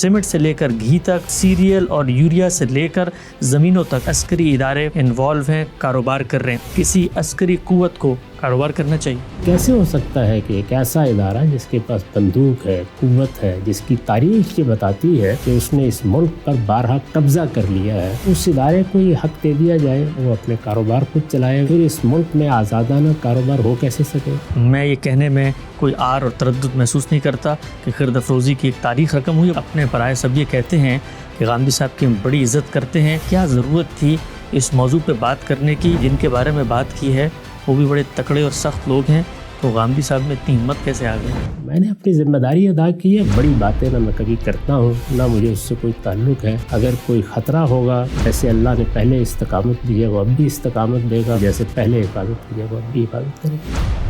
Cement سے لے کر گھی تک، سیریل اور یوریا سے لے کر زمینوں تک عسکری ادارے انوالو ہیں، کاروبار کر رہے ہیں۔ کسی عسکری قوت کو کاروبار کرنا چاہیے۔ کیسے ہو سکتا ہے کہ ایک ایسا ادارہ جس کے پاس بندوق ہے، قوت ہے، جس کی تاریخ یہ بتاتی ہے کہ اس نے اس ملک پر بارہا قبضہ کر لیا ہے، اس ادارے کو یہ حق دے دیا جائے وہ اپنے کاروبار خود چلائے؟ پھر اس ملک میں آزادانہ کاروبار ہو کیسے سکے؟ میں یہ کہنے میں کوئی آر اور تردد محسوس نہیں کرتا کہ خرد افروزی کی ایک تاریخ رقم ہوئی۔ اپنے برائے سب یہ کہتے ہیں کہ غامدی صاحب کی ہم بڑی عزت کرتے ہیں، کیا ضرورت تھی اس موضوع پہ بات کرنے کی؟ جن کے بارے میں بات کی ہے وہ بھی بڑے تکڑے اور سخت لوگ ہیں، تو غامدی صاحب میں اتنی ہمت کیسے آ گئی؟ میں نے اپنی ذمہ داری ادا کی ہے۔ بڑی باتیں نہ میں کبھی کرتا ہوں، نہ مجھے اس سے کوئی تعلق ہے۔ اگر کوئی خطرہ ہوگا، جیسے اللہ نے پہلے استقامت دی ہے وہ اب بھی استقامت دے گا، جیسے پہلے حفاظت کی ہے وہ اب بھی حفاظت کرے گا۔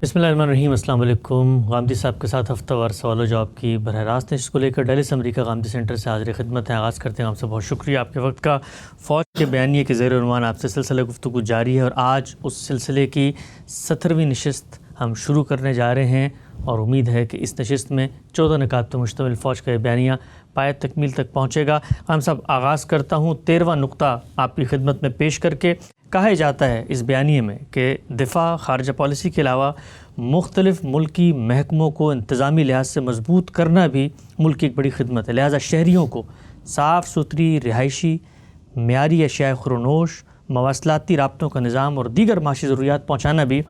بسم اللہ الرحمن الرحیم۔ السلام علیکم۔ غامدی صاحب کے ساتھ ہفتہ وار سوال و جواب کی براہ راست نشست کو لے کر ڈیلیس امریکہ غامدی سینٹر سے حاضر خدمت ہیں۔ آغاز کرتے ہیں آپ سے بہت شکریہ آپ کے وقت کا۔ فوج کے بیانیے کے زیر عنوان آپ سے سلسلہ گفتگو جاری ہے اور آج اس سلسلے کی 17ویں نشست ہم شروع کرنے جا رہے ہیں اور امید ہے کہ اس نشست میں 14 نکات پر مشتمل فوج کا یہ بیانیہ پائے تکمیل تک پہنچے گا۔ ہم صاحب آغاز کرتا ہوں 13واں نقطہ آپ کی خدمت میں پیش کر کے۔ کہا جاتا ہے اس بیانیے میں کہ دفاع، خارجہ پالیسی کے علاوہ مختلف ملکی محکموں کو انتظامی لحاظ سے مضبوط کرنا بھی ملک کی ایک بڑی خدمت ہے، لہٰذا شہریوں کو صاف ستھری رہائشی، معیاری اشیاء خورنوش، مواصلاتی رابطوں کا نظام اور دیگر معاشی ضروریات پہنچانا بھی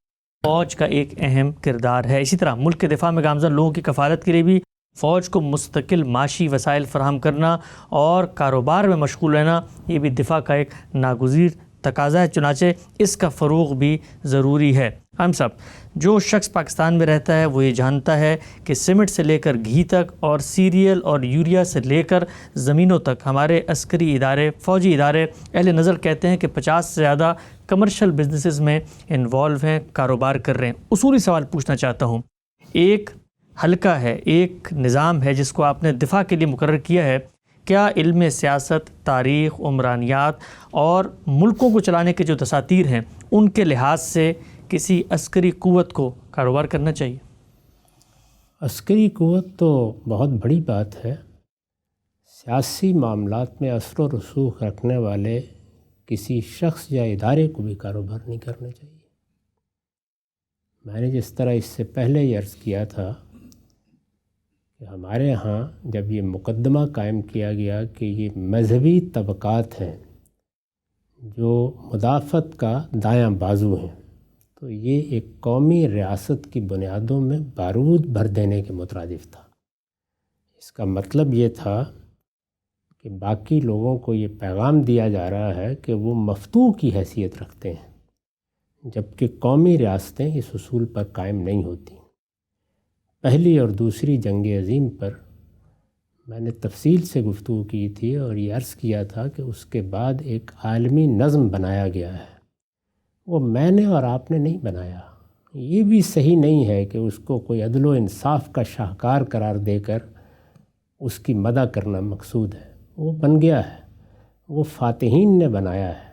فوج کا ایک اہم کردار ہے۔ اسی طرح ملک کے دفاع میں گامزن لوگوں کی کفالت کے لیے بھی فوج کو مستقل معاشی وسائل فراہم کرنا اور کاروبار میں مشغول رہنا یہ بھی دفاع کا ایک ناگزیر تقاضا ہے، چنانچہ اس کا فروغ بھی ضروری ہے۔ ہم سب جو شخص پاکستان میں رہتا ہے وہ یہ جانتا ہے کہ سیمنٹ سے لے کر گھی تک اور سیریل اور یوریا سے لے کر زمینوں تک ہمارے عسکری ادارے، فوجی ادارے اہل نظر کہتے ہیں کہ 50 سے زیادہ کمرشل بزنسز میں انوالو ہیں، کاروبار کر رہے ہیں۔ اصولی سوال پوچھنا چاہتا ہوں، ایک حلقہ ہے، ایک نظام ہے جس کو آپ نے دفاع کے لیے مقرر کیا ہے، کیا علم سیاست، تاریخ، عمرانیات اور ملکوں کو چلانے کے جو دساتیر ہیں ان کے لحاظ سے کسی عسکری قوت کو کاروبار کرنا چاہیے؟ عسکری قوت تو بہت بڑی بات ہے۔ سیاسی معاملات میں اثر و رسوخ رکھنے والے کسی شخص یا ادارے کو بھی کاروبار نہیں کرنا چاہیے۔ میں نے جس طرح اس سے پہلے یہ عرض کیا تھا کہ ہمارے ہاں جب یہ مقدمہ قائم کیا گیا کہ یہ مذہبی طبقات ہیں جو مدافعت کا دایاں بازو ہیں، تو یہ ایک قومی ریاست کی بنیادوں میں بارود بھر دینے کے مترادف تھا۔ اس کا مطلب یہ تھا کہ باقی لوگوں کو یہ پیغام دیا جا رہا ہے کہ وہ مفتوح کی حیثیت رکھتے ہیں، جبکہ قومی ریاستیں اس اصول پر قائم نہیں ہوتی۔ پہلی اور دوسری جنگ عظیم پر میں نے تفصیل سے گفتگو کی تھی اور یہ عرض کیا تھا کہ اس کے بعد ایک عالمی نظم بنایا گیا ہے، وہ میں نے اور آپ نے نہیں بنایا۔ یہ بھی صحیح نہیں ہے کہ اس کو کوئی عدل و انصاف کا شاہکار قرار دے کر اس کی مدح کرنا مقصود ہے۔ وہ بن گیا ہے، وہ فاتحین نے بنایا ہے،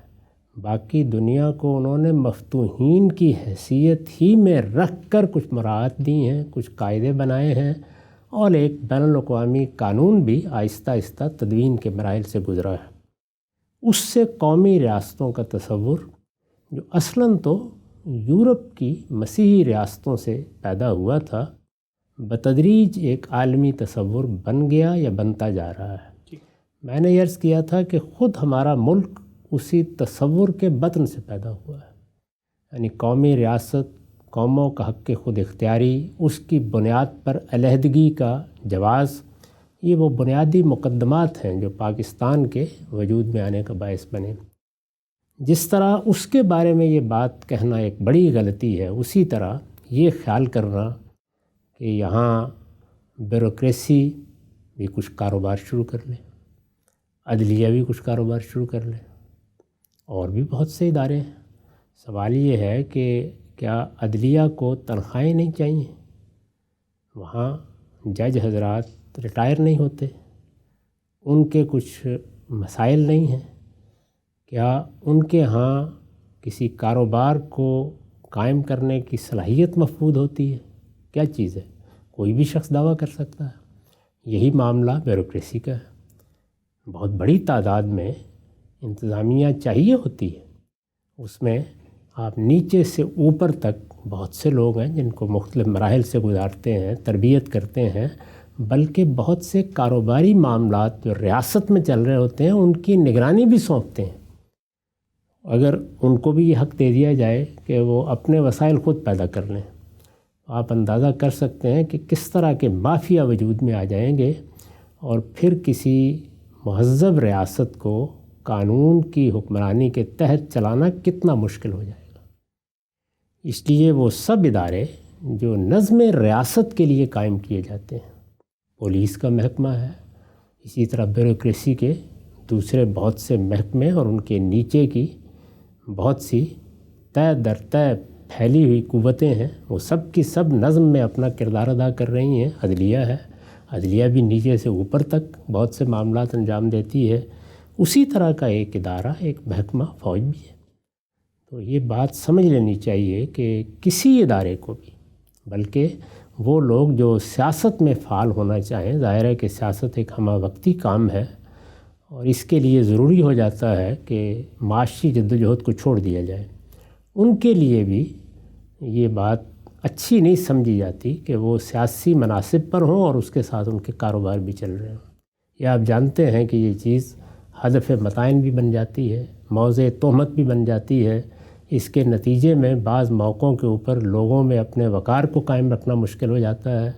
باقی دنیا کو انہوں نے مفتوحین کی حیثیت ہی میں رکھ کر کچھ مراعات دی ہیں، کچھ قاعدے بنائے ہیں اور ایک بین الاقوامی قانون بھی آہستہ آہستہ تدوین کے مراحل سے گزرا ہے۔ اس سے قومی ریاستوں کا تصور جو اصلاً تو یورپ کی مسیحی ریاستوں سے پیدا ہوا تھا، بتدریج ایک عالمی تصور بن گیا یا بنتا جا رہا ہے۔ میں نے یہ عرض کیا تھا کہ خود ہمارا ملک اسی تصور کے بطن سے پیدا ہوا ہے، یعنی قومی ریاست، قوموں کا حق خود اختیاری، اس کی بنیاد پر علیحدگی کا جواز، یہ وہ بنیادی مقدمات ہیں جو پاکستان کے وجود میں آنے کا باعث بنے۔ جس طرح اس کے بارے میں یہ بات کہنا ایک بڑی غلطی ہے، اسی طرح یہ خیال کرنا کہ یہاں بیوروکریسی بھی کچھ کاروبار شروع کر لے، عدلیہ بھی کچھ کاروبار شروع کر لے، اور بھی بہت سے ادارے ہیں۔ سوال یہ ہے کہ کیا عدلیہ کو تنخواہیں نہیں چاہیے؟ وہاں جج حضرات ریٹائر نہیں ہوتے، ان کے کچھ مسائل نہیں ہیں؟ کیا ان کے ہاں کسی کاروبار کو قائم کرنے کی صلاحیت مفقود ہوتی ہے؟ کیا چیز ہے؟ کوئی بھی شخص دعویٰ کر سکتا ہے۔ یہی معاملہ بیوروکریسی کا ہے۔ بہت بڑی تعداد میں انتظامیہ چاہیے ہوتی ہے، اس میں آپ نیچے سے اوپر تک بہت سے لوگ ہیں جن کو مختلف مراحل سے گزارتے ہیں، تربیت کرتے ہیں، بلکہ بہت سے کاروباری معاملات جو ریاست میں چل رہے ہوتے ہیں ان کی نگرانی بھی سونپتے ہیں۔ اگر ان کو بھی یہ حق دے دیا جائے کہ وہ اپنے وسائل خود پیدا کر لیں، آپ اندازہ کر سکتے ہیں کہ کس طرح کے مافیا وجود میں آ جائیں گے، اور پھر کسی مہذب ریاست کو قانون کی حکمرانی کے تحت چلانا کتنا مشکل ہو جائے گا۔ اس لیے وہ سب ادارے جو نظم ریاست کے لیے قائم کیے جاتے ہیں، پولیس کا محکمہ ہے، اسی طرح بیوروکریسی کے دوسرے بہت سے محکمے اور ان کے نیچے کی بہت سی طے در طے پھیلی ہوئی قوتیں ہیں، وہ سب کی سب نظم میں اپنا کردار ادا کر رہی ہیں۔ عدلیہ ہے، عدلیہ بھی نیچے سے اوپر تک بہت سے معاملات انجام دیتی ہے۔ اسی طرح کا ایک ادارہ، ایک محکمہ فوج بھی ہے۔ تو یہ بات سمجھ لینی چاہیے کہ کسی ادارے کو بھی، بلکہ وہ لوگ جو سیاست میں فعال ہونا چاہیں، ظاہر ہے کہ سیاست ایک ہمہ وقتی کام ہے اور اس کے لیے ضروری ہو جاتا ہے کہ معاشی جدوجہد کو چھوڑ دیا جائے، ان کے لیے بھی یہ بات اچھی نہیں سمجھی جاتی کہ وہ سیاسی مناصب پر ہوں اور اس کے ساتھ ان کے کاروبار بھی چل رہے ہوں۔ یہ آپ جانتے ہیں کہ یہ چیز ہدف متعین بھی بن جاتی ہے، موضع تہمت بھی بن جاتی ہے۔ اس کے نتیجے میں بعض موقعوں کے اوپر لوگوں میں اپنے وقار کو قائم رکھنا مشکل ہو جاتا ہے۔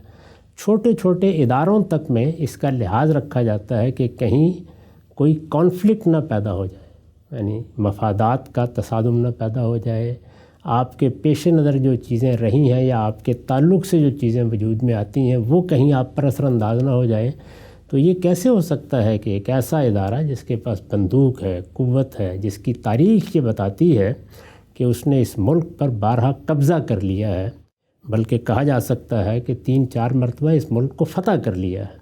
چھوٹے چھوٹے اداروں تک میں اس کا لحاظ رکھا جاتا ہے کہ کہیں کوئی کانفلکٹ نہ پیدا ہو جائے، یعنی مفادات کا تصادم نہ پیدا ہو جائے، آپ کے پیش نظر جو چیزیں رہی ہیں یا آپ کے تعلق سے جو چیزیں وجود میں آتی ہیں وہ کہیں آپ پر اثر انداز نہ ہو جائیں۔ تو یہ کیسے ہو سکتا ہے کہ ایک ایسا ادارہ جس کے پاس بندوق ہے، قوت ہے، جس کی تاریخ یہ بتاتی ہے کہ اس نے اس ملک پر بارہا قبضہ کر لیا ہے، بلکہ کہا جا سکتا ہے کہ 3-4 مرتبہ اس ملک کو فتح کر لیا ہے،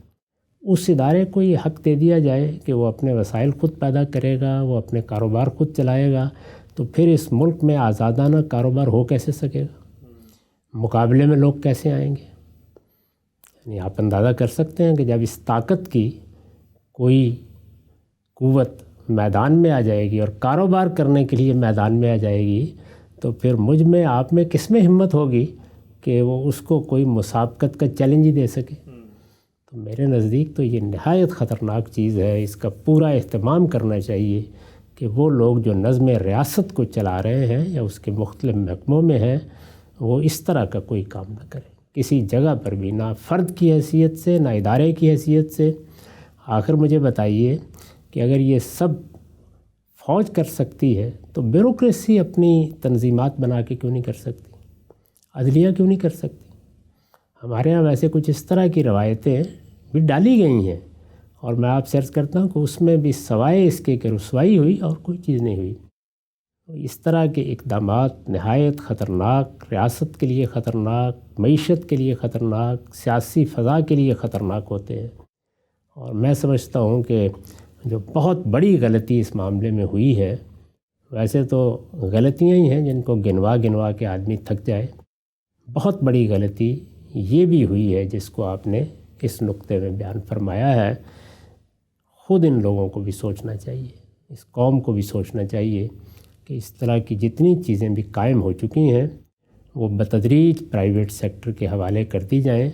اس ادارے کو یہ حق دے دیا جائے کہ وہ اپنے وسائل خود پیدا کرے گا، وہ اپنے کاروبار خود چلائے گا، تو پھر اس ملک میں آزادانہ کاروبار ہو کیسے سکے گا؟ مقابلے میں لوگ کیسے آئیں گے؟ یعنی آپ اندازہ کر سکتے ہیں کہ جب اس طاقت کی کوئی قوت میدان میں آ جائے گی اور کاروبار کرنے کے لیے میدان میں آ جائے گی، تو پھر مجھ میں، آپ میں کس میں ہمت ہوگی کہ وہ اس کو کوئی مسابقت کا چیلنج ہی دے سکے؟ تو میرے نزدیک تو یہ نہایت خطرناک چیز ہے۔ اس کا پورا اہتمام کرنا چاہیے کہ وہ لوگ جو نظم ریاست کو چلا رہے ہیں یا اس کے مختلف محکموں میں ہیں، وہ اس طرح کا کوئی کام نہ کریں کسی جگہ پر بھی، نہ فرد کی حیثیت سے، نہ ادارے کی حیثیت سے۔ آخر مجھے بتائیے کہ اگر یہ سب فوج کر سکتی ہے تو بیوروکریسی اپنی تنظیمات بنا کے کیوں نہیں کر سکتی؟ عدلیہ کیوں نہیں کر سکتی؟ ہمارے ہاں ویسے کچھ اس طرح کی روایتیں بھی ڈالی گئی ہیں، اور میں آپ سے عرض کرتا ہوں کہ اس میں بھی سوائے اس کے کہ رسوائی ہوئی اور کوئی چیز نہیں ہوئی۔ اس طرح کے اقدامات نہایت خطرناک، ریاست کے لیے خطرناک، معیشت کے لیے خطرناک، سیاسی فضا کے لیے خطرناک ہوتے ہیں۔ اور میں سمجھتا ہوں کہ جو بہت بڑی غلطی اس معاملے میں ہوئی ہے، ویسے تو غلطیاں ہی ہیں جن کو گنوا گنوا کے آدمی تھک جائے، بہت بڑی غلطی یہ بھی ہوئی ہے جس کو آپ نے اس نقطے میں بیان فرمایا ہے۔ خود ان لوگوں کو بھی سوچنا چاہیے، اس قوم کو بھی سوچنا چاہیے کہ اس طرح کی جتنی چیزیں بھی قائم ہو چکی ہیں وہ بتدریج پرائیویٹ سیکٹر کے حوالے کر دی جائیں،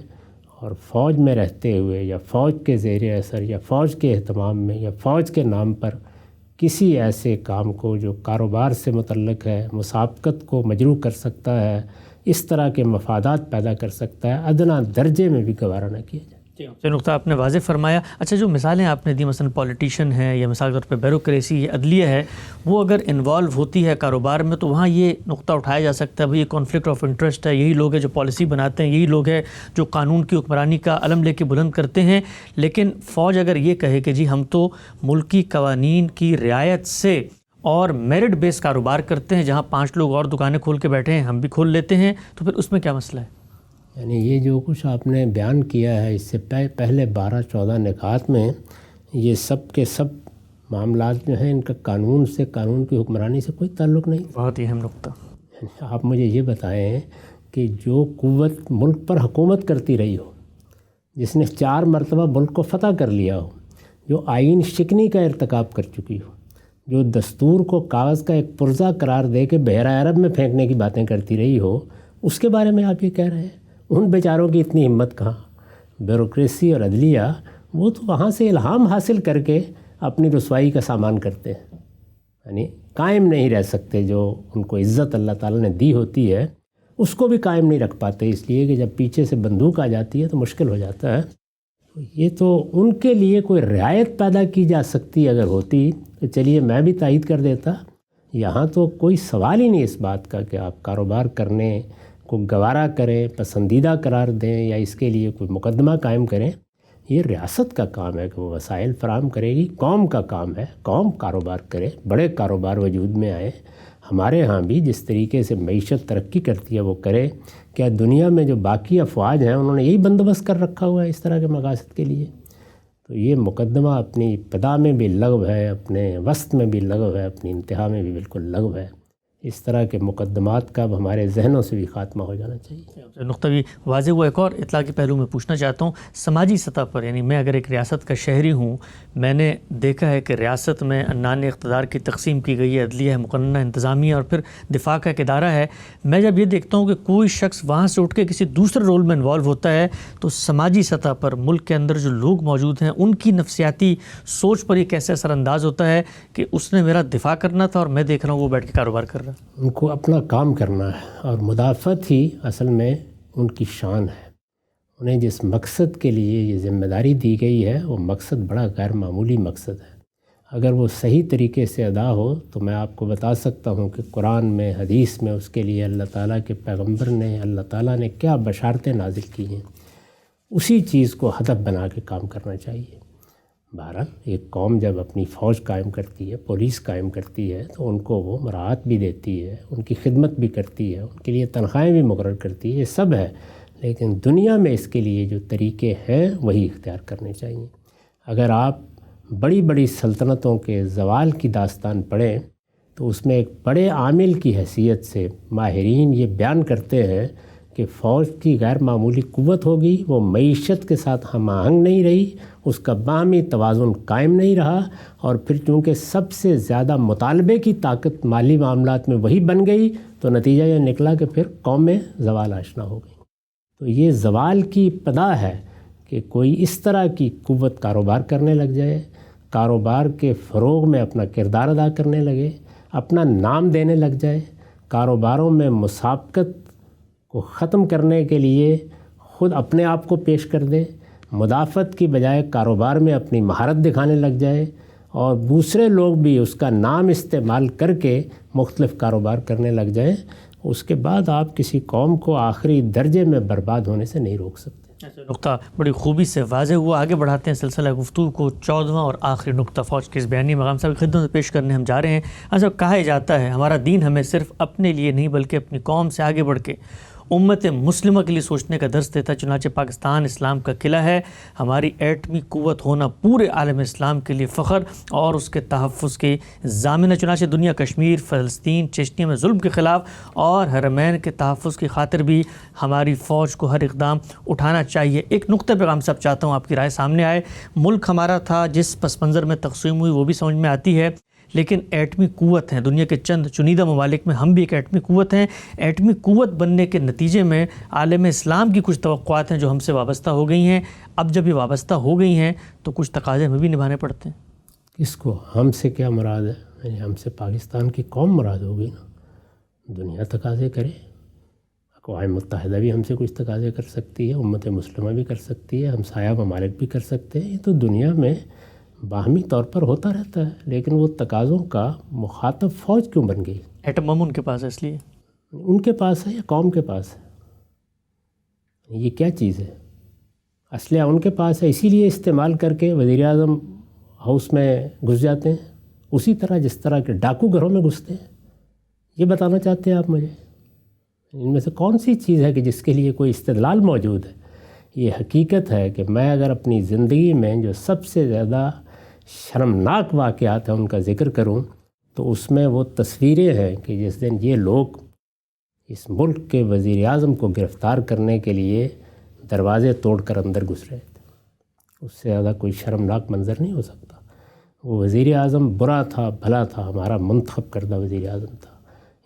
اور فوج میں رہتے ہوئے یا فوج کے زیر اثر یا فوج کے اہتمام میں یا فوج کے نام پر کسی ایسے کام کو جو کاروبار سے متعلق ہے، مسابقت کو مجروح کر سکتا ہے، اس طرح کے مفادات پیدا کر سکتا ہے، ادنیٰ درجے میں بھی گوارا نہ کیا جائے۔ جو نقطہ آپ نے واضح فرمایا۔ اچھا، جو مثالیں آپ نے دی، مثلا پولیٹیشین ہے یا مثال کے طور پہ بیوروکریسی یا عدلیہ ہے، وہ اگر انوالو ہوتی ہے کاروبار میں تو وہاں یہ نقطہ اٹھایا جا سکتا ہے بھئی یہ کانفلکٹ آف انٹرسٹ ہے، یہی لوگ ہیں جو پالیسی بناتے ہیں، یہی لوگ ہیں جو قانون کی حکمرانی کا علم لے کے بلند کرتے ہیں۔ لیکن فوج اگر یہ کہے کہ جی ہم تو ملکی قوانین کی رعایت سے اور میرٹ بیس کاروبار کرتے ہیں، جہاں 5 لوگ اور دکانیں کھول کے بیٹھے ہیں ہم بھی کھول لیتے ہیں، تو پھر اس میں کیا مسئلہ ہے؟ یعنی یہ جو کچھ آپ نے بیان کیا ہے اس سے پہلے 12-14 نکات میں یہ سب کے سب معاملات جو ہیں ان کا قانون سے، قانون کی حکمرانی سے کوئی تعلق نہیں۔ بہت ہی اہم نقطہ۔ آپ مجھے یہ بتائیں کہ جو قوت ملک پر حکومت کرتی رہی ہو، جس نے 4 مرتبہ ملک کو فتح کر لیا ہو، جو آئین شکنی کا ارتکاب کر چکی ہو، جو دستور کو کاغذ کا ایک پرزہ قرار دے کے بحیرہ عرب میں پھینکنے کی باتیں کرتی رہی ہو، اس کے بارے میں آپ یہ کہہ رہے ہیں؟ ان بیچاروں کی اتنی ہمت کہاں؟ بیوروکریسی اور عدلیہ وہ تو وہاں سے الہام حاصل کر کے اپنی رسوائی کا سامان کرتے ہیں، یعنی قائم نہیں رہ سکتے۔ جو ان کو عزت اللہ تعالیٰ نے دی ہوتی ہے اس کو بھی قائم نہیں رکھ پاتے، اس لیے کہ جب پیچھے سے بندوق آ جاتی ہے تو مشکل ہو جاتا ہے۔ یہ تو ان کے لیے کوئی رعایت پیدا کی جا سکتی اگر ہوتی تو چلیے میں بھی تائید کر دیتا۔ یہاں تو کوئی سوال ہی نہیں اس بات کا کہ آپ کاروبار کرنے کو گوارا کریں، پسندیدہ قرار دیں یا اس کے لیے کوئی مقدمہ قائم کریں۔ یہ ریاست کا کام ہے کہ وہ وسائل فراہم کرے گی، قوم کا کام ہے، قوم کاروبار کرے، بڑے کاروبار وجود میں آئے۔ ہمارے ہاں بھی جس طریقے سے معیشت ترقی کرتی ہے وہ کرے۔ کیا دنیا میں جو باقی افواج ہیں انہوں نے یہی بندوبست کر رکھا ہوا ہے اس طرح کے مقاصد کے لیے؟ تو یہ مقدمہ اپنی ابتدا میں بھی لغو ہے، اپنے وسط میں بھی لغو ہے، اپنی انتہا میں بھی بالکل لغو ہے۔ اس طرح کے مقدمات کا اب ہمارے ذہنوں سے بھی خاتمہ ہو جانا چاہیے۔ نقطہ بھی واضح ہوا۔ ایک اور اطلاع کے پہلو میں پوچھنا چاہتا ہوں، سماجی سطح پر، یعنی میں اگر ایک ریاست کا شہری ہوں، میں نے دیکھا ہے کہ ریاست میں عنان اقتدار کی تقسیم کی گئی ہے، عدلیہ ہے، مقننہ انتظامیہ اور پھر دفاع کا ایک ادارہ ہے۔ میں جب یہ دیکھتا ہوں کہ کوئی شخص وہاں سے اٹھ کے کسی دوسرے رول میں انوالو ہوتا ہے تو سماجی سطح پر ملک کے اندر جو لوگ موجود ہیں ان کی نفسیاتی سوچ پر یہ کیسے اثر انداز ہوتا ہے کہ اس نے میرا دفاع کرنا تھا اور میں دیکھ رہا ہوں وہ بیٹھ کے کاروبار کر رہا ہے۔ ان کو اپنا کام کرنا ہے اور مدافعت ہی اصل میں ان کی شان ہے۔ انہیں جس مقصد کے لیے یہ ذمہ داری دی گئی ہے وہ مقصد بڑا غیر معمولی مقصد ہے۔ اگر وہ صحیح طریقے سے ادا ہو تو میں آپ کو بتا سکتا ہوں کہ قرآن میں، حدیث میں اس کے لیے اللہ تعالیٰ کے پیغمبر نے، اللہ تعالیٰ نے کیا بشارتیں نازل کی ہیں، اسی چیز کو ہدف بنا کے کام کرنا چاہیے۔ بہرحال ایک قوم جب اپنی فوج قائم کرتی ہے، پولیس قائم کرتی ہے تو ان کو وہ مراعات بھی دیتی ہے، ان کی خدمت بھی کرتی ہے، ان کے لیے تنخواہیں بھی مقرر کرتی ہے، یہ سب ہے۔ لیکن دنیا میں اس کے لیے جو طریقے ہیں وہی اختیار کرنے چاہیے۔ اگر آپ بڑی بڑی سلطنتوں کے زوال کی داستان پڑھیں تو اس میں ایک بڑے عامل کی حیثیت سے ماہرین یہ بیان کرتے ہیں کہ فوج کی غیر معمولی قوت ہوگی، وہ معیشت کے ساتھ ہم آہنگ نہیں رہی، اس کا باہمی توازن قائم نہیں رہا، اور پھر چونکہ سب سے زیادہ مطالبے کی طاقت مالی معاملات میں وہی بن گئی تو نتیجہ یہ نکلا کہ پھر قوم میں زوال آشنا ہو گئی۔ تو یہ زوال کی ابتدا ہے کہ کوئی اس طرح کی قوت کاروبار کرنے لگ جائے، کاروبار کے فروغ میں اپنا کردار ادا کرنے لگے، اپنا نام دینے لگ جائے، کاروباروں میں مسابقت کو ختم کرنے کے لیے خود اپنے آپ کو پیش کر دے، مدافعت کی بجائے کاروبار میں اپنی مہارت دکھانے لگ جائے، اور دوسرے لوگ بھی اس کا نام استعمال کر کے مختلف کاروبار کرنے لگ جائیں، اس کے بعد آپ کسی قوم کو آخری درجے میں برباد ہونے سے نہیں روک سکتے۔ نقطہ بڑی خوبی سے واضح ہوا۔ آگے بڑھاتے ہیں سلسلہ گفتگو کو، 14واں اور آخری نقطہ فوج کے اس بیانیے مقام صاحب کی خدمت میں پیش کرنے ہم جا رہے ہیں۔ ایسا کہا جاتا ہے ہمارا دین ہمیں صرف اپنے لیے نہیں بلکہ اپنی قوم سے آگے بڑھ کے امت مسلمہ کے لیے سوچنے کا درس دیتا ہے۔ چنانچہ پاکستان اسلام کا قلعہ ہے، ہماری ایٹمی قوت ہونا پورے عالم اسلام کے لیے فخر اور اس کے تحفظ کے ضامن ہے۔ چنانچہ دنیا کشمیر، فلسطین، چشتیہ میں ظلم کے خلاف اور حرمین کے تحفظ کی خاطر بھی ہماری فوج کو ہر اقدام اٹھانا چاہیے۔ ایک نقطہ پیغام صاحب چاہتا ہوں آپ کی رائے سامنے آئے۔ ملک ہمارا تھا، جس پس منظر میں تقسیم ہوئی وہ بھی سمجھ میں آتی ہے، لیکن ایٹمی قوت ہیں، دنیا کے چند چنیدہ ممالک میں ہم بھی ایک ایٹمی قوت ہیں۔ ایٹمی قوت بننے کے نتیجے میں عالم اسلام کی کچھ توقعات ہیں جو ہم سے وابستہ ہو گئی ہیں۔ اب جب یہ وابستہ ہو گئی ہیں تو کچھ تقاضے ہمیں بھی نبھانے پڑتے ہیں۔ اس کو ہم سے کیا مراد ہے؟ یعنی ہم سے پاکستان کی قوم مراد ہوگی نا۔ دنیا تقاضے کرے، اقوام متحدہ بھی ہم سے کچھ تقاضے کر سکتی ہے، امت مسلمہ بھی کر سکتی ہے، ہمسایہ ممالک بھی کر سکتے ہیں۔ یہ تو دنیا میں باہمی طور پر ہوتا رہتا ہے، لیکن وہ تقاضوں کا مخاطب فوج کیوں بن گئی؟ ایٹم بم ان کے پاس ہے، اس لیے ان کے پاس ہے یا قوم کے پاس ہے؟ یہ کیا چیز ہے؟ اسلحہ ان کے پاس ہے، اسی لیے استعمال کر کے وزیر اعظم ہاؤس میں گھس جاتے ہیں، اسی طرح جس طرح کے ڈاکو گھروں میں گھستے ہیں۔ یہ بتانا چاہتے ہیں آپ مجھے؟ ان میں سے کون سی چیز ہے کہ جس کے لیے کوئی استدلال موجود ہے؟ یہ حقیقت ہے کہ میں اگر اپنی زندگی میں جو سب سے زیادہ شرمناک واقعات ہیں ان کا ذکر کروں تو اس میں وہ تصویریں ہیں کہ جس دن یہ لوگ اس ملک کے وزیر اعظم کو گرفتار کرنے کے لیے دروازے توڑ کر اندر گھس رہے تھے۔ اس سے زیادہ کوئی شرمناک منظر نہیں ہو سکتا۔ وہ وزیر اعظم برا تھا، بھلا تھا، ہمارا منتخب کردہ وزیر اعظم تھا۔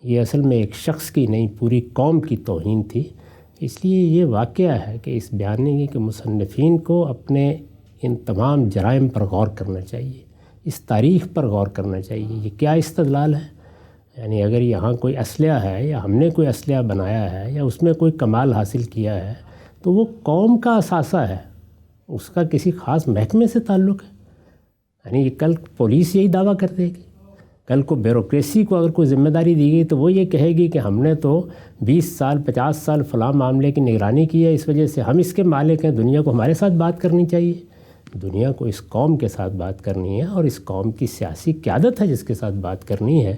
یہ اصل میں ایک شخص کی نہیں، پوری قوم کی توہین تھی۔ اس لیے یہ واقعہ ہے کہ اس بیانیے کے مصنفین کو اپنے ان تمام جرائم پر غور کرنا چاہیے، اس تاریخ پر غور کرنا چاہیے۔ یہ کیا استدلال ہے؟ یعنی اگر یہاں کوئی اسلحہ ہے یا ہم نے کوئی اسلحہ بنایا ہے یا اس میں کوئی کمال حاصل کیا ہے تو وہ قوم کا اثاثہ ہے، اس کا کسی خاص محکمے سے تعلق ہے۔ یعنی یہ کل پولیس یہی دعویٰ کر دے گی، کل کو بیوروکریسی کو اگر کوئی ذمہ داری دی گئی تو وہ یہ کہے گی کہ ہم نے تو 20 سال 50 سال فلاں معاملے کی نگرانی کی ہے، اس وجہ سے ہم اس کے مالک ہیں، دنیا کو ہمارے ساتھ بات کرنی چاہیے۔ دنیا کو اس قوم کے ساتھ بات کرنی ہے اور اس قوم کی سیاسی قیادت ہے جس کے ساتھ بات کرنی ہے۔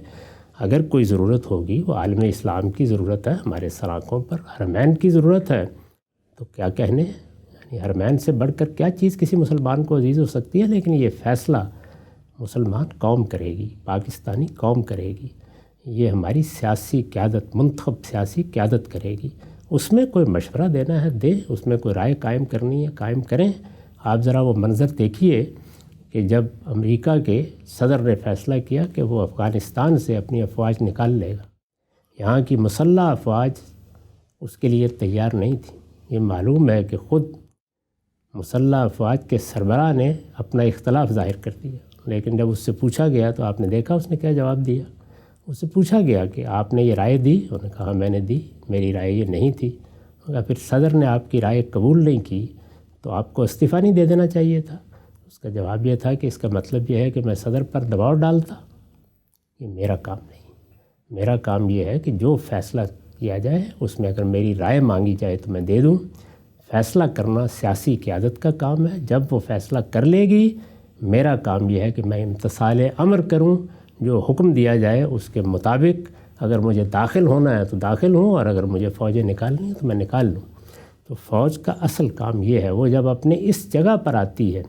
اگر کوئی ضرورت ہوگی وہ عالم اسلام کی ضرورت ہے، ہمارے سراکوں پر حرمین کی ضرورت ہے، تو کیا کہنے ہیں؟ یعنی حرمین سے بڑھ کر کیا چیز کسی مسلمان کو عزیز ہو سکتی ہے؟ لیکن یہ فیصلہ مسلمان قوم کرے گی، پاکستانی قوم کرے گی، یہ ہماری سیاسی قیادت، منتخب سیاسی قیادت کرے گی۔ اس میں کوئی مشورہ دینا ہے دے، اس میں کوئی رائے قائم کرنی ہے قائم کریں۔ آپ ذرا وہ منظر دیکھیے کہ جب امریکہ کے صدر نے فیصلہ کیا کہ وہ افغانستان سے اپنی افواج نکال لے گا، یہاں کی مسلح افواج اس کے لیے تیار نہیں تھی۔ یہ معلوم ہے کہ خود مسلح افواج کے سربراہ نے اپنا اختلاف ظاہر کر دیا، لیکن جب اس سے پوچھا گیا تو آپ نے دیکھا اس نے کیا جواب دیا۔ اس سے پوچھا گیا کہ آپ نے یہ رائے دی، انہوں نے کہا میں نے دی، میری رائے یہ نہیں تھی۔ پھر صدر نے آپ کی رائے قبول نہیں کی تو آپ کو استعفیٰ نہیں دے دینا چاہیے تھا۔ اس کا جواب یہ تھا کہ اس کا مطلب یہ ہے کہ میں صدر پر دباؤ ڈالتا، یہ میرا کام نہیں۔ میرا کام یہ ہے کہ جو فیصلہ کیا جائے اس میں اگر میری رائے مانگی جائے تو میں دے دوں۔ فیصلہ کرنا سیاسی قیادت کا کام ہے، جب وہ فیصلہ کر لے گی میرا کام یہ ہے کہ میں امتثال امر کروں، جو حکم دیا جائے اس کے مطابق اگر مجھے داخل ہونا ہے تو داخل ہوں، اور اگر مجھے فوجیں نکالنی ہیں تو میں نکال لوں۔ تو فوج کا اصل کام یہ ہے، وہ جب اپنے اس جگہ پر آتی ہے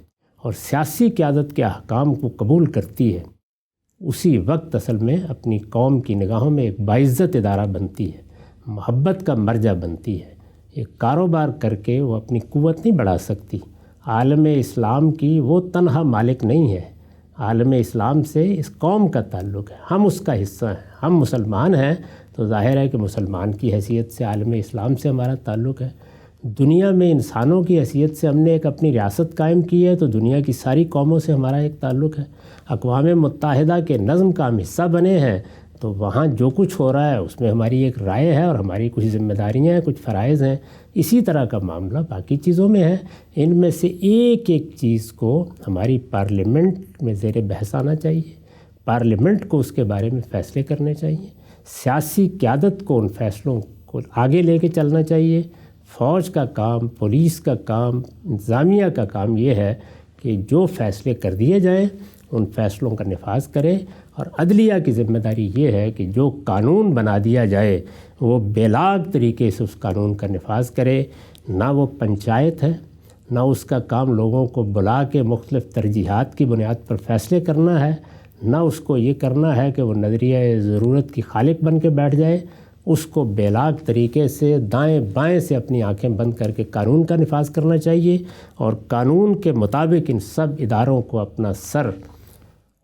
اور سیاسی قیادت کے احکام کو قبول کرتی ہے، اسی وقت اصل میں اپنی قوم کی نگاہوں میں ایک باعزت ادارہ بنتی ہے، محبت کا مرجع بنتی ہے۔ ایک کاروبار کر کے وہ اپنی قوت نہیں بڑھا سکتی۔ عالم اسلام کی وہ تنہا مالک نہیں ہے، عالم اسلام سے اس قوم کا تعلق ہے، ہم اس کا حصہ ہیں، ہم مسلمان ہیں تو ظاہر ہے کہ مسلمان کی حیثیت سے عالم اسلام سے ہمارا تعلق ہے۔ دنیا میں انسانوں کی حیثیت سے ہم نے ایک اپنی ریاست قائم کی ہے تو دنیا کی ساری قوموں سے ہمارا ایک تعلق ہے۔ اقوام متحدہ کے نظم کا ہم حصہ بنے ہیں تو وہاں جو کچھ ہو رہا ہے اس میں ہماری ایک رائے ہے اور ہماری کچھ ذمہ داریاں ہیں، کچھ فرائض ہیں۔ اسی طرح کا معاملہ باقی چیزوں میں ہے۔ ان میں سے ایک ایک چیز کو ہماری پارلیمنٹ میں زیر بحث آنا چاہیے، پارلیمنٹ کو اس کے بارے میں فیصلے کرنے چاہیے، سیاسی قیادت کو ان فیصلوں کو آگے لے کے چلنا چاہیے۔ فوج کا کام، پولیس کا کام، انتظامیہ کا کام یہ ہے کہ جو فیصلے کر دیے جائیں ان فیصلوں کا نفاذ کرے، اور عدلیہ کی ذمہ داری یہ ہے کہ جو قانون بنا دیا جائے وہ بے لاگ طریقے سے اس قانون کا نفاذ کرے۔ نہ وہ پنچایت ہے، نہ اس کا کام لوگوں کو بلا کے مختلف ترجیحات کی بنیاد پر فیصلے کرنا ہے، نہ اس کو یہ کرنا ہے کہ وہ نظریہ ضرورت کی خالق بن کے بیٹھ جائے۔ اس کو بے لاگ طریقے سے دائیں بائیں سے اپنی آنکھیں بند کر کے قانون کا نفاذ کرنا چاہیے، اور قانون کے مطابق ان سب اداروں کو اپنا سر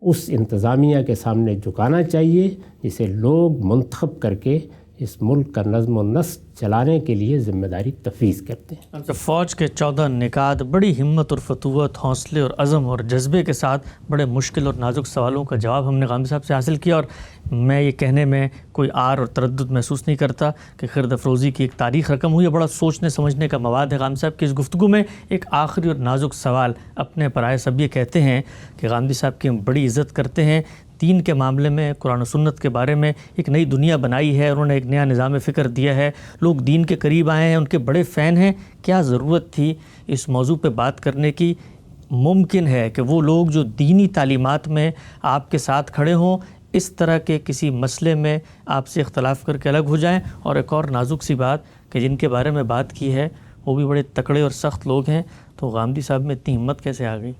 اس انتظامیہ کے سامنے جھکانا چاہیے جسے لوگ منتخب کر کے اس ملک کا نظم و نسق چلانے کے لیے ذمہ داری تفویض کرتے ہیں۔ فوج کے 14 نکات بڑی ہمت اور فتوت، حوصلے اور عزم اور جذبے کے ساتھ بڑے مشکل اور نازک سوالوں کا جواب ہم نے غامدی صاحب سے حاصل کیا، اور میں یہ کہنے میں کوئی آر اور تردد محسوس نہیں کرتا کہ خرد افروزی کی ایک تاریخ رقم ہوئی ہے۔ بڑا سوچنے سمجھنے کا مواد ہے غامدی صاحب کی اس گفتگو میں۔ ایک آخری اور نازک سوال اپنے پرائے سب یہ کہتے ہیں کہ غامدی صاحب کی ہم بڑی عزت کرتے ہیں، دین کے معاملے میں قرآن و سنت کے بارے میں ایک نئی دنیا بنائی ہے، انہوں نے ایک نیا نظام فکر دیا ہے، لوگ دین کے قریب آئے ہیں، ان کے بڑے فین ہیں۔ کیا ضرورت تھی اس موضوع پہ بات کرنے کی؟ ممکن ہے کہ وہ لوگ جو دینی تعلیمات میں آپ کے ساتھ کھڑے ہوں اس طرح کے کسی مسئلے میں آپ سے اختلاف کر کے الگ ہو جائیں۔ اور ایک اور نازک سی بات کہ جن کے بارے میں بات کی ہے وہ بھی بڑے تکڑے اور سخت لوگ ہیں، تو غامدی صاحب میں اتنی ہمت کیسے آ گئی؟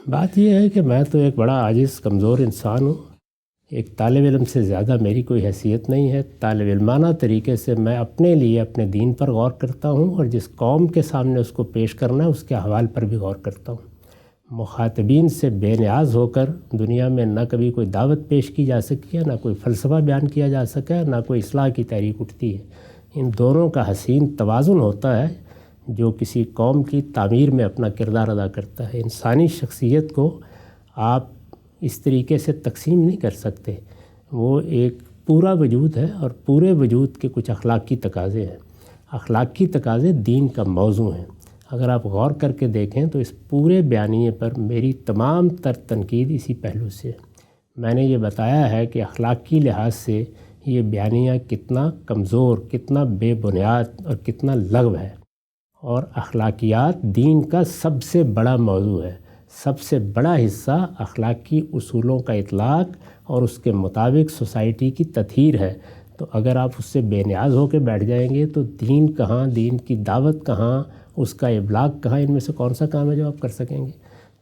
بات یہ ہے کہ میں تو ایک بڑا عاجز کمزور انسان ہوں، ایک طالب علم سے زیادہ میری کوئی حیثیت نہیں ہے. طالب علمانہ طریقے سے میں اپنے لیے اپنے دین پر غور کرتا ہوں اور جس قوم کے سامنے اس کو پیش کرنا ہے اس کے احوال پر بھی غور کرتا ہوں. مخاطبین سے بے نیاز ہو کر دنیا میں نہ کبھی کوئی دعوت پیش کی جا سکی ہے، نہ کوئی فلسفہ بیان کیا جا سکا ہے، نہ کوئی اصلاح کی تحریک اٹھتی ہے. ان دونوں کا حسین توازن ہوتا ہے جو کسی قوم کی تعمیر میں اپنا کردار ادا کرتا ہے. انسانی شخصیت کو آپ اس طریقے سے تقسیم نہیں کر سکتے. وہ ایک پورا وجود ہے اور پورے وجود کے کچھ اخلاقی تقاضے ہیں. اخلاقی تقاضے دین کا موضوع ہیں. اگر آپ غور کر کے دیکھیں تو اس پورے بیانیے پر میری تمام تر تنقید اسی پہلو سے ہے. میں نے یہ بتایا ہے کہ اخلاقی لحاظ سے یہ بیانیہ کتنا کمزور، کتنا بے بنیاد اور کتنا لغو ہے. اور اخلاقیات دین کا سب سے بڑا موضوع ہے. سب سے بڑا حصہ اخلاقی اصولوں کا اطلاق اور اس کے مطابق سوسائٹی کی تطہیر ہے. تو اگر آپ اس سے بے نیاز ہو کے بیٹھ جائیں گے تو دین کہاں، دین کی دعوت کہاں، اس کا ابلاغ کہاں، ان میں سے کون سا کام ہے جو آپ کر سکیں گے؟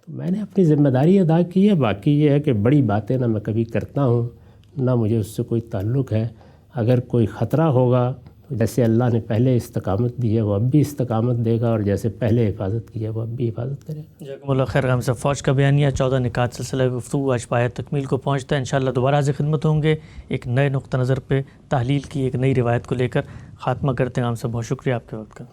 تو میں نے اپنی ذمہ داری ادا کی ہے. باقی یہ ہے کہ بڑی باتیں نہ میں کبھی کرتا ہوں نہ مجھے اس سے کوئی تعلق ہے. اگر کوئی خطرہ ہوگا تو جیسے اللہ نے پہلے استقامت دی ہے وہ اب بھی استقامت دے گا، اور جیسے پہلے حفاظت کی ہے وہ اب بھی حفاظت کرے گا. جزاکم اللہ خیر. غامدی صاحب، فوج کا بیانیہ 14 نکات سلسلہ گفتگو آج پایہ تکمیل کو پہنچتا ہے. انشاءاللہ دوبارہ حاضر خدمت ہوں گے ایک نئے نقطہ نظر پہ، تحلیل کی ایک نئی روایت کو لے کر. خاتمہ کرتے ہیں. غامدی صاحب بہت شکریہ آپ کے وقت کا.